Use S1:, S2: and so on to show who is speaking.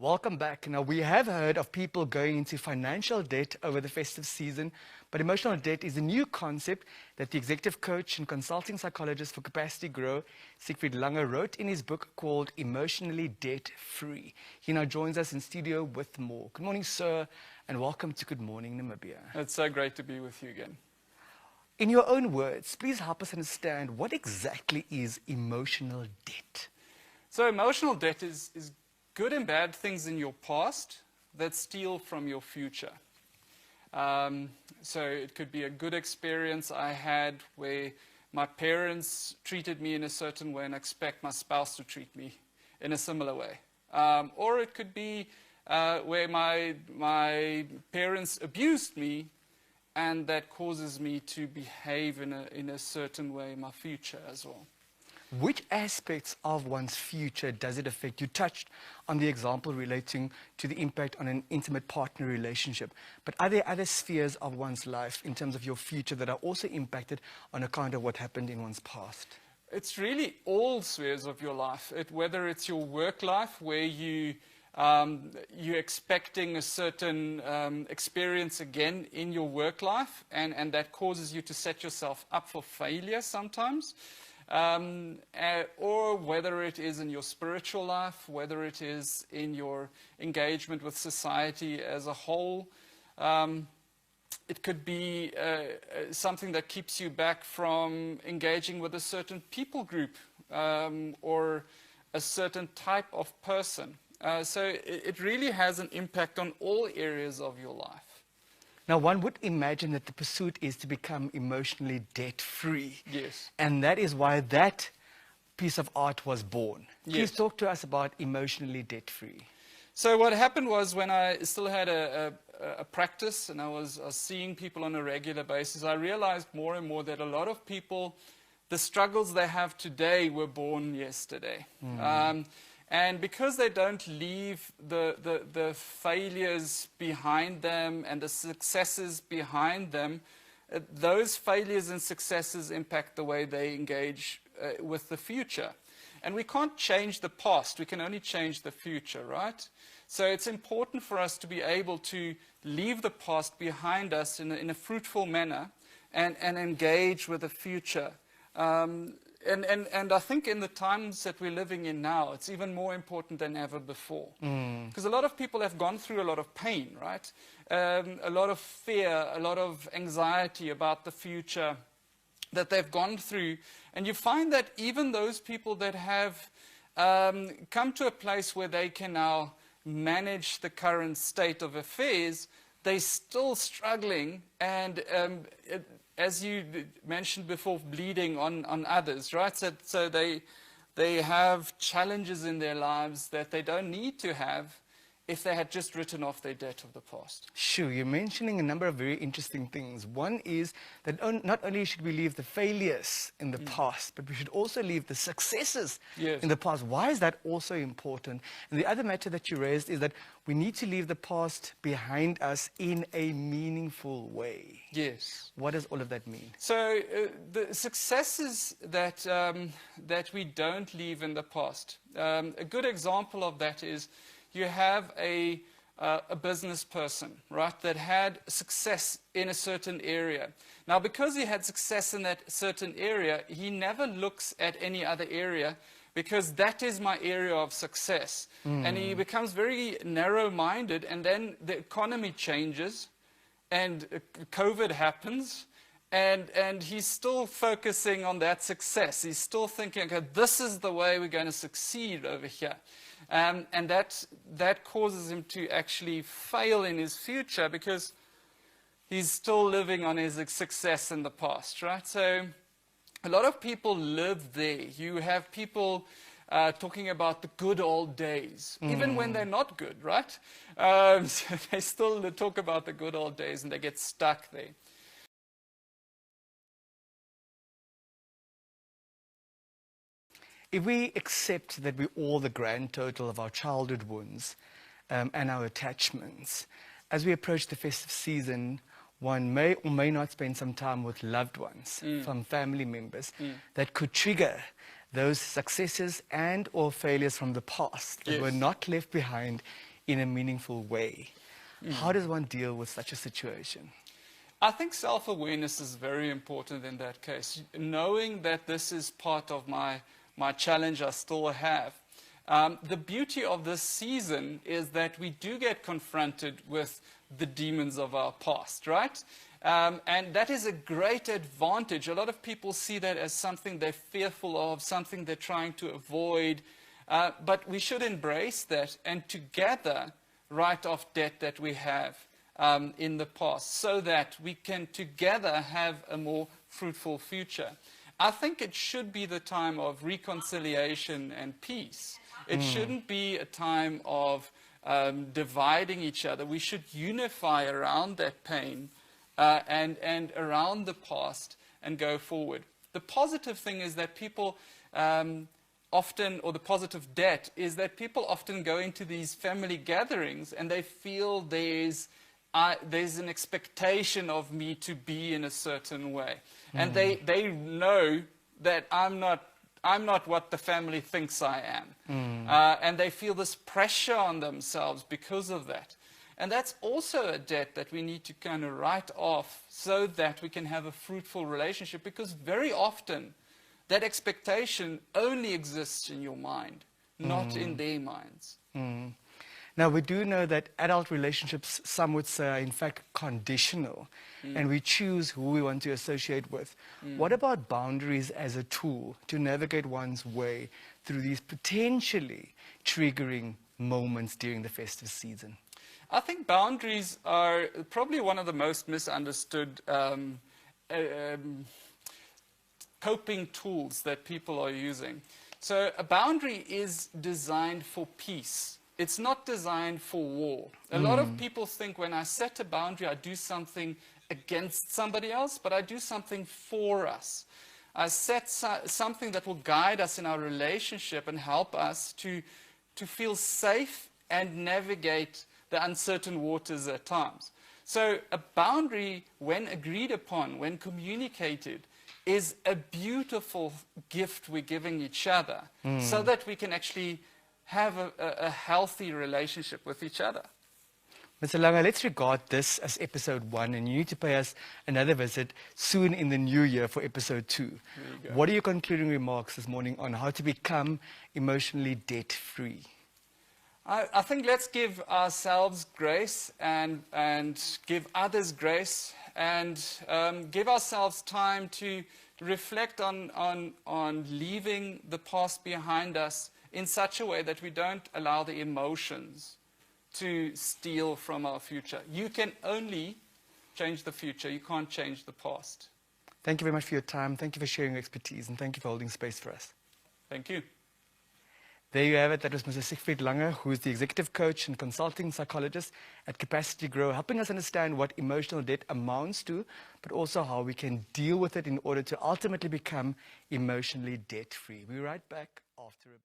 S1: Welcome back. Now, we have heard of people going into financial debt over the festive season, but emotional debt is a new concept that the executive coach and consulting psychologist for Capacity Grow, Siegfried Lange, wrote in his book called Emotionally Debt Free. He now joins us in studio with more. Good morning, sir, and welcome to Good Morning Namibia.
S2: It's so great to be with you again.
S1: In your own words, please help us understand what exactly is emotional debt.
S2: So emotional debt is good and bad things in your past that steal from your future. So it could be a good experience I had where my parents treated me in a certain way and I expect my spouse to treat me in a similar way. Or it could be where my parents abused me and that causes me to behave in a certain way in my future as well.
S1: Which aspects of one's future does it affect? You touched on the example relating to the impact on an intimate partner relationship. But are there other spheres of one's life in terms of your future that are also impacted on account of what happened in one's past?
S2: It's really all spheres of your life. Whether it's your work life where you're expecting a certain experience again in your work life and that causes you to set yourself up for failure sometimes. Or whether it is in your spiritual life, whether it is in your engagement with society as a whole. It could be something that keeps you back from engaging with a certain people group or a certain type of person. So it really has an impact on all areas of your life.
S1: Now, one would imagine that the pursuit is to become emotionally debt-free.
S2: Yes.
S1: And that is why that piece of art was born.
S2: Yes.
S1: Please talk to us about emotionally debt-free.
S2: So what happened was when I still had a practice and I was seeing people on a regular basis, I realized more and more that a lot of people, the struggles they have today were born yesterday. And because they don't leave the failures behind them and the successes behind them, those failures and successes impact the way they engage with the future. And we can't change the past, we can only change the future, right? So it's important for us to be able to leave the past behind us in a fruitful manner and engage with the future. And I think in the times that we're living in now, it's even more important than ever before. Because a lot of people have gone through a lot of pain, right? A lot of fear, a lot of anxiety about the future that they've gone through. And you find that even those people that have come to a place where they can now manage the current state of affairs, they're still struggling and as you mentioned before, bleeding on others, right? So they have challenges in their lives that they don't need to have if they had just written off their debt of the past.
S1: Sure, you're mentioning a number of very interesting things. One is that not only should we leave the failures in the past, but we should also leave the successes in the past. Why is that also important? And the other matter that you raised is that we need to leave the past behind us in a meaningful way.
S2: Yes.
S1: What does all of that mean?
S2: So the successes that we don't leave in the past. A good example of that is you have a business person, right, that had success in a certain area. Now, because he had success in that certain area, he never looks at any other area because that is my area of success. And he becomes very narrow-minded, and then the economy changes, and COVID happens, and he's still focusing on that success. He's still thinking, okay, this is the way we're going to succeed over here. And that causes him to actually fail in his future because he's still living on his success in the past, right? So a lot of people live there. You have people talking about the good old days, even when they're not good, right? So they still talk about the good old days and they get stuck there.
S1: If we accept that we're all the grand total of our childhood wounds and our attachments, as we approach the festive season, one may or may not spend some time with loved ones, from family members, that could trigger those successes and or failures from the past that were not left behind in a meaningful way. How does one deal with such a situation?
S2: I think self-awareness is very important in that case. Knowing that this is part of my challenge I still have. The beauty of this season is that we do get confronted with the demons of our past, right? And that is a great advantage. A lot of people see that as something they're fearful of, something they're trying to avoid. But we should embrace that and together write off debt that we have in the past so that we can together have a more fruitful future. I think it should be the time of reconciliation and peace. It shouldn't be a time of dividing each other. We should unify around that pain and around the past and go forward. The positive thing is that people often, or the positive debt, is that people often go into these family gatherings and they feel there's an expectation of me to be in a certain way. And they know that I'm not what the family thinks I am. And they feel this pressure on themselves because of that. And that's also a debt that we need to kind of write off so that we can have a fruitful relationship, because very often that expectation only exists in your mind, not in their minds.
S1: Now, we do know that adult relationships, some would say, are in fact conditional, and we choose who we want to associate with. What about boundaries as a tool to navigate one's way through these potentially triggering moments during the festive season?
S2: I think boundaries are probably one of the most misunderstood coping tools that people are using. So a boundary is designed for peace. It's not designed for war. A lot of people think when I set a boundary, I do something against somebody else, but I do something for us. I set something that will guide us in our relationship and help us to feel safe and navigate the uncertain waters at times. So a boundary, when agreed upon, when communicated, is a beautiful gift we're giving each other so that we can actually have a healthy relationship with each other.
S1: Mr. Langa, let's regard this as episode 1, and you need to pay us another visit soon in the new year for episode 2. What are your concluding remarks this morning on how to become emotionally debt-free?
S2: I think let's give ourselves grace and give others grace and give ourselves time to reflect on leaving the past behind us in such a way that we don't allow the emotions to steal from our future. You can only change the future. You can't change the past.
S1: Thank you very much for your time. Thank you for sharing your expertise, and thank you for holding space for us.
S2: Thank you.
S1: There you have it. That was Mr. Siegfried Lange, who is the executive coach and consulting psychologist at Capacity Grow, helping us understand what emotional debt amounts to, but also how we can deal with it in order to ultimately become emotionally debt-free. We'll be right back after a brief.